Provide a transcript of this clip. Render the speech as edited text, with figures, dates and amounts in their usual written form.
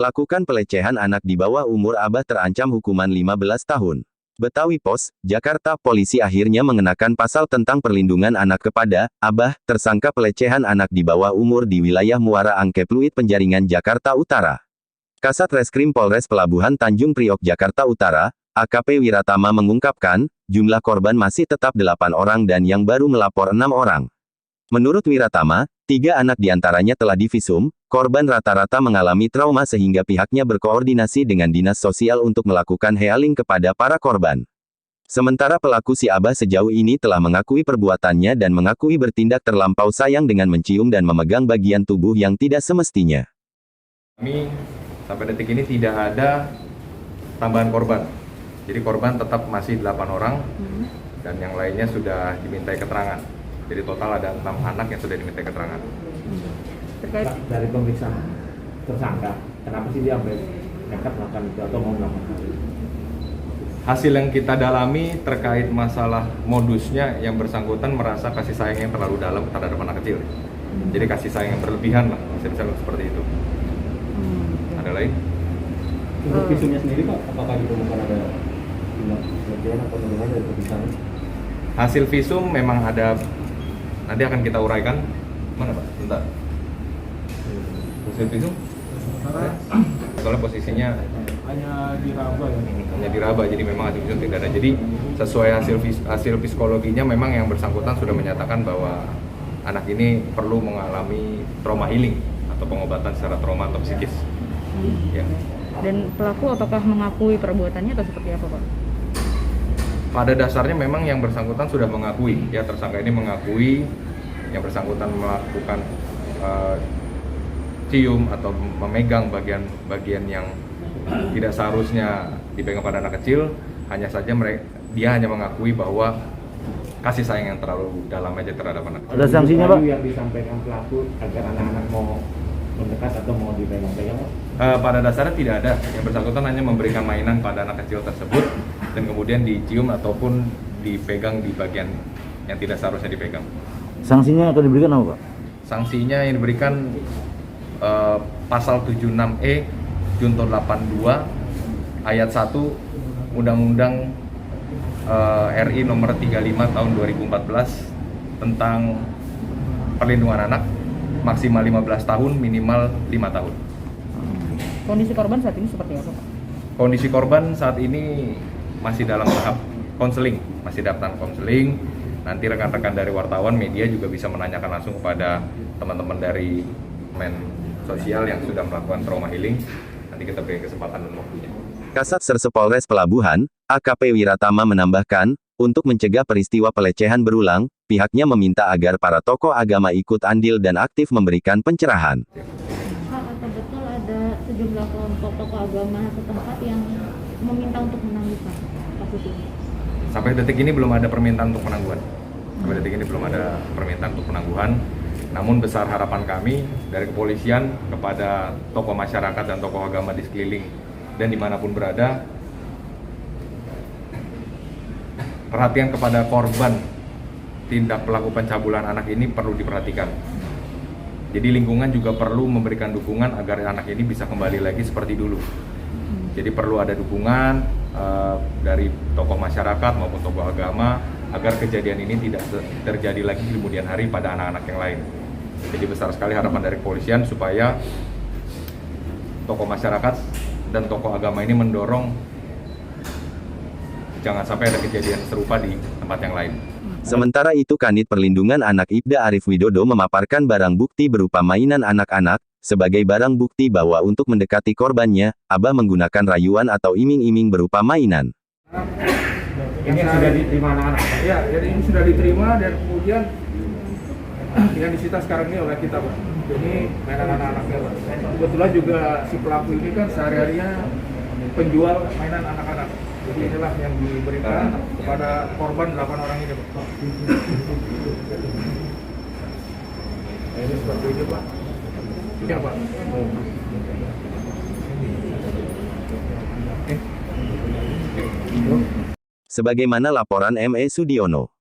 Lakukan pelecehan anak di bawah umur. Abah terancam hukuman 15 tahun. Betawi Pos, Jakarta. Polisi akhirnya mengenakan pasal tentang perlindungan anak kepada Abah, tersangka pelecehan anak di bawah umur di wilayah Muara Angke Pluit Penjaringan, Jakarta Utara. Kasat Reskrim Polres Pelabuhan Tanjung Priok, Jakarta Utara, AKP Wiratama mengungkapkan, jumlah korban masih tetap 8 orang dan yang baru melapor 6 orang. Menurut Wiratama, 3 anak diantaranya telah divisum. Korban rata-rata mengalami trauma sehingga pihaknya berkoordinasi dengan Dinas Sosial untuk melakukan healing kepada para korban. Sementara pelaku si Abah sejauh ini telah mengakui perbuatannya dan mengakui bertindak terlampau sayang dengan mencium dan memegang bagian tubuh yang tidak semestinya. Kami sampai detik ini tidak ada tambahan korban. Jadi korban tetap masih 8 orang dan yang lainnya sudah dimintai keterangan. Jadi total ada 6 anak yang sudah dimintai keterangan. Terkait dari pemeriksaan tersangka, kenapa sih dia sampai nekat melakukan itu atau mau melakukan? Hasil yang kita dalami terkait masalah modusnya, yang bersangkutan merasa kasih sayang yang terlalu dalam terhadap anak kecil. Jadi kasih sayang yang berlebihan lah, bisa seperti itu. Ada lain? Untuk visumnya sendiri Pak, apakah ditemukan ada bagian atau bagaimana dari pemeriksaan? Hasil visum memang ada, nanti akan kita uraikan. Mana Pak? Bentar. Hasil visum? Soalnya posisinya Hanya diraba ya? hanya diraba, jadi memang hasil visum tidak ada. Jadi sesuai hasil psikologinya memang yang bersangkutan sudah menyatakan bahwa anak ini perlu mengalami trauma healing atau pengobatan secara trauma atau psikis. Ya. Dan pelaku apakah mengakui perbuatannya atau seperti apa Pak? Pada dasarnya memang yang bersangkutan sudah mengakui, ya tersangka ini mengakui yang bersangkutan melakukan cium atau memegang bagian yang tidak seharusnya dipegang pada anak kecil. Hanya saja dia hanya mengakui bahwa kasih sayang yang terlalu dalam aja terhadap anak kecil. Ada sanksinya Pak? Yang disampaikan pelaku agar anak-anak mau mendekat atau mau dipegang-pegang Pak? Pada dasarnya tidak ada. Yang bersangkutan hanya memberikan mainan pada anak kecil tersebut dan kemudian dicium ataupun dipegang di bagian yang tidak seharusnya dipegang. Sanksinya akan diberikan apa Pak? Sanksinya yang diberikan pasal 76E Junto 82 ayat 1 Undang-Undang RI nomor 35 tahun 2014 tentang perlindungan anak, maksimal 15 tahun, minimal 5 tahun. Kondisi korban saat ini seperti apa Pak? Kondisi korban saat ini masih dalam tahap konseling, masih daftar konseling. Nanti rekan-rekan dari wartawan media juga bisa menanyakan langsung kepada teman-teman dari men sosial yang sudah melakukan trauma healing. Nanti kita beri kesempatan dan waktunya. Kasat Serse Polres Pelabuhan, AKP Wiratama menambahkan, untuk mencegah peristiwa pelecehan berulang, pihaknya meminta agar para tokoh agama ikut andil dan aktif memberikan pencerahan. Pak, atau betul ada sejumlah kelompok tokoh agama setempat yang meminta untuk menangguhkan kasus ini? Sampai detik ini belum ada permintaan untuk penangguhan. Sampai detik ini belum ada permintaan untuk penangguhan. Namun besar harapan kami dari kepolisian kepada tokoh masyarakat dan tokoh agama di sekeliling dan dimanapun berada, perhatian kepada korban tindak pelaku pencabulan anak ini perlu diperhatikan. Jadi lingkungan juga perlu memberikan dukungan agar anak ini bisa kembali lagi seperti dulu. Jadi perlu ada dukungan dari tokoh masyarakat maupun tokoh agama agar kejadian ini tidak terjadi lagi di kemudian hari pada anak-anak yang lain. Jadi besar sekali harapan dari kepolisian supaya tokoh masyarakat dan tokoh agama ini mendorong jangan sampai ada kejadian serupa di tempat yang lain. Sementara itu Kanit Perlindungan Anak Ibda Arif Widodo memaparkan barang bukti berupa mainan anak-anak, sebagai barang bukti bahwa untuk mendekati korbannya, Abah menggunakan rayuan atau iming-iming berupa mainan. Ini sudah diterima anak-anak? Ya, jadi ini sudah diterima dan kemudian yang disita sekarang ini oleh kita Pak. Ini mainan anak-anaknya Pak. Kebetulan juga si pelaku ini kan sehari-harinya penjual mainan anak-anak. Jadi inilah yang diberikan kepada korban 8 orang ini Pak. Nah, ini seperti itu Pak. Iya Pak. Sebagaimana laporan ME Sudiono.